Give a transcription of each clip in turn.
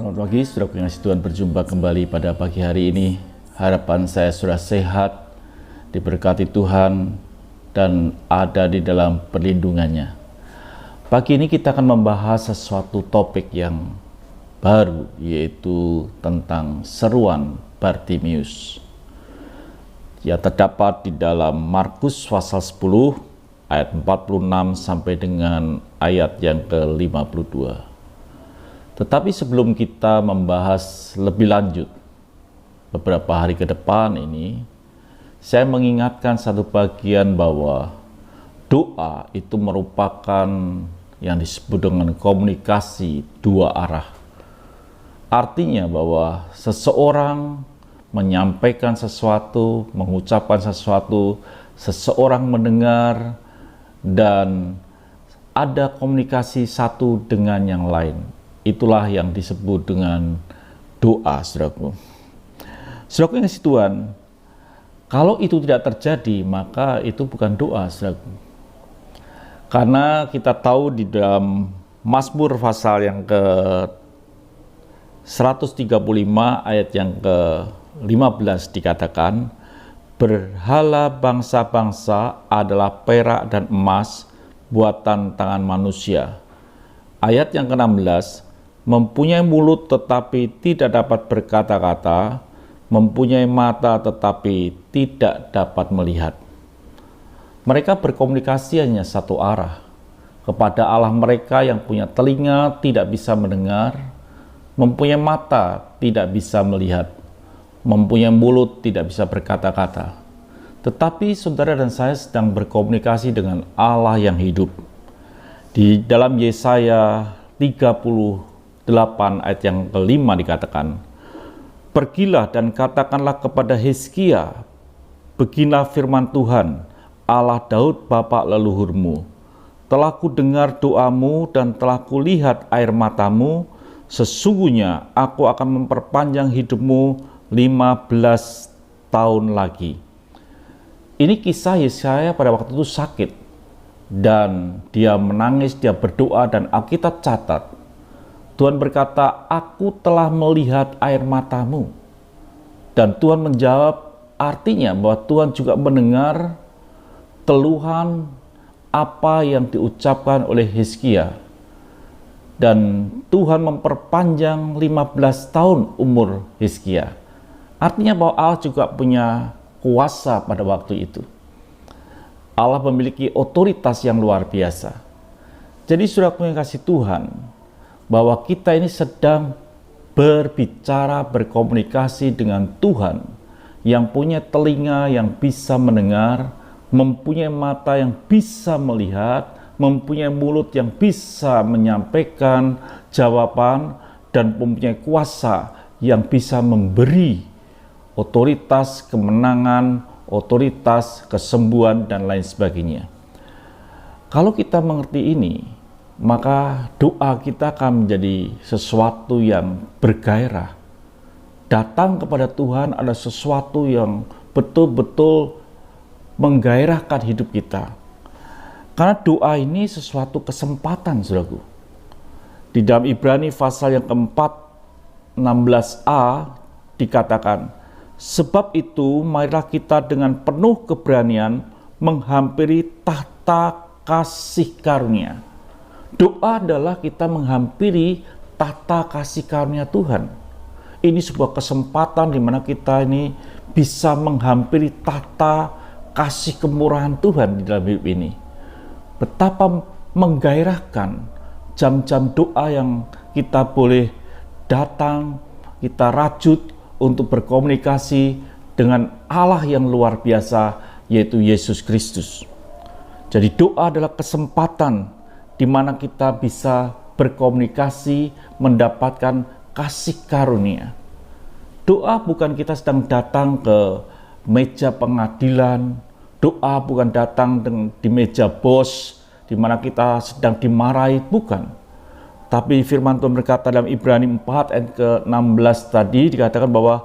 Selamat pagi, saudara yang kasih Tuhan, berjumpa kembali pada pagi hari ini. Harapan saya sudah sehat, diberkati Tuhan, dan ada di dalam perlindungannya. Pagi ini kita akan membahas sesuatu topik yang baru, yaitu tentang seruan Bartimius. Ya, terdapat di dalam Markus pasal 10 ayat 46 sampai dengan ayat yang ke-52. Tetapi sebelum kita membahas lebih lanjut beberapa hari ke depan ini, saya mengingatkan satu bagian bahwa doa itu merupakan yang disebut dengan komunikasi dua arah. Artinya bahwa seseorang menyampaikan sesuatu, mengucapkan sesuatu, seseorang mendengar, dan ada komunikasi satu dengan yang lain. Itulah yang disebut dengan doa, saudaraku. Saudaraku yang kasih Tuhan, kalau itu tidak terjadi, maka itu bukan doa, saudaraku. Karena kita tahu di dalam Mazmur pasal yang ke-135 ayat yang ke-15 dikatakan, berhala bangsa-bangsa adalah perak dan emas buatan tangan manusia. Ayat yang ke-16, mempunyai mulut tetapi tidak dapat berkata-kata, mempunyai mata tetapi tidak dapat melihat. Mereka berkomunikasi hanya satu arah, kepada Allah mereka yang punya telinga tidak bisa mendengar, mempunyai mata tidak bisa melihat, mempunyai mulut tidak bisa berkata-kata. Tetapi saudara dan saya sedang berkomunikasi dengan Allah yang hidup. Di dalam Yesaya 38 ayat yang ke-5 dikatakan, pergilah dan katakanlah kepada Hizkia, beginilah firman Tuhan, Allah Daud Bapa leluhurmu, telah ku dengar doamu dan telah kulihat air matamu, sesungguhnya aku akan memperpanjang hidupmu 15 tahun lagi. Ini kisah Yesaya pada waktu itu sakit, dan dia menangis, dia berdoa, dan Alkitab catat, Tuhan berkata, aku telah melihat air matamu. Dan Tuhan menjawab, artinya bahwa Tuhan juga mendengar keluhan apa yang diucapkan oleh Hizkia. Dan Tuhan memperpanjang 15 tahun umur Hizkia. Artinya bahwa Allah juga punya kuasa pada waktu itu. Allah memiliki otoritas yang luar biasa. Jadi saudaraku yang kasih Tuhan, bahwa kita ini sedang berbicara, berkomunikasi dengan Tuhan yang punya telinga yang bisa mendengar, mempunyai mata yang bisa melihat, mempunyai mulut yang bisa menyampaikan jawaban, dan mempunyai kuasa yang bisa memberi otoritas kemenangan, otoritas kesembuhan, dan lain sebagainya. Kalau kita mengerti ini, maka doa kita akan menjadi sesuatu yang bergairah. Datang kepada Tuhan ada sesuatu yang betul-betul menggairahkan hidup kita. Karena doa ini sesuatu kesempatan, saudaraku. Di dalam Ibrani pasal yang keempat 16a dikatakan, sebab itu marilah kita dengan penuh keberanian menghampiri tahta kasih karunia. Doa adalah kita menghampiri tahta kasih karunia Tuhan. Ini sebuah kesempatan di mana kita ini bisa menghampiri tahta kasih kemurahan Tuhan di dalam hidup ini. Betapa menggairahkan jam-jam doa yang kita boleh datang, kita rajut untuk berkomunikasi dengan Allah yang luar biasa, yaitu Yesus Kristus. Jadi doa adalah kesempatan di mana kita bisa berkomunikasi, mendapatkan kasih karunia. Doa bukan kita sedang datang ke meja pengadilan, doa bukan datang di meja bos, di mana kita sedang dimarahi, bukan. Tapi firman Tuhan berkata dalam Ibrani 4 ayat ke-16 tadi dikatakan bahwa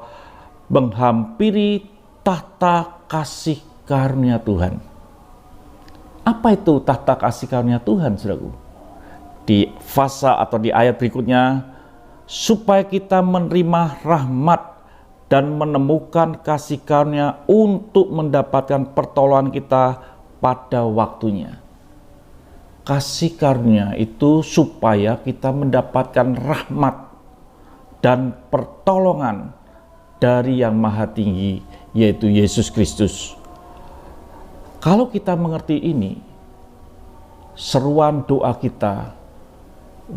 menghampiri tahta kasih karunia Tuhan. Apa itu tahta kasih karunia Tuhan, saudaraku? Di fasa atau di ayat berikutnya, supaya kita menerima rahmat dan menemukan kasih karunia untuk mendapatkan pertolongan kita pada waktunya. Kasih karunia itu supaya kita mendapatkan rahmat dan pertolongan dari Yang Maha Tinggi, yaitu Yesus Kristus. Kalau kita mengerti ini, seruan doa kita,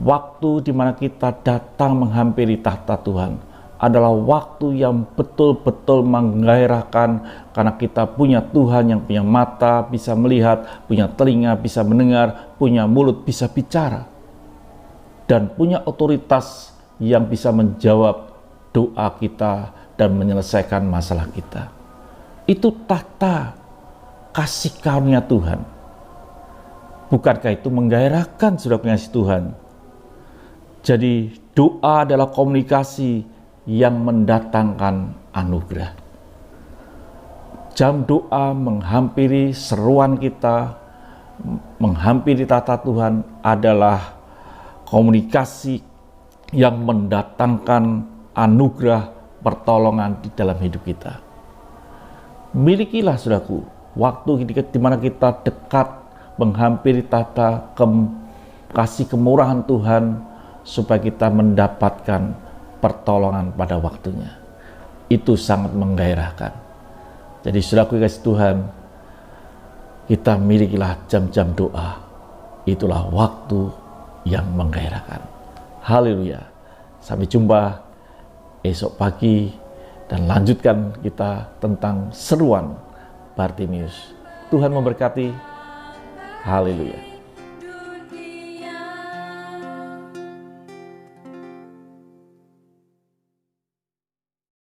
waktu di mana kita datang menghampiri tahta Tuhan, adalah waktu yang betul-betul menggairahkan, karena kita punya Tuhan yang punya mata bisa melihat, punya telinga bisa mendengar, punya mulut bisa bicara, dan punya otoritas yang bisa menjawab doa kita dan menyelesaikan masalah kita. Itu tahta kasih karunia Tuhan. Bukankah itu menggairahkan, saudara pengasih Tuhan? Jadi doa adalah komunikasi yang mendatangkan anugerah. Jam doa menghampiri seruan kita, menghampiri tahta Tuhan adalah komunikasi yang mendatangkan anugerah pertolongan di dalam hidup kita. Milikilah, saudaraku, waktu di mana kita dekat menghampiri tahta kasih kemurahan Tuhan, supaya kita mendapatkan pertolongan pada waktunya. Itu sangat menggairahkan. Jadi saudaraku kasih Tuhan, kita milikilah jam-jam doa. Itulah waktu yang menggairahkan. Haleluya. Sampai jumpa esok pagi dan lanjutkan kita tentang seruan Bartimius. Tuhan memberkati. Haleluya.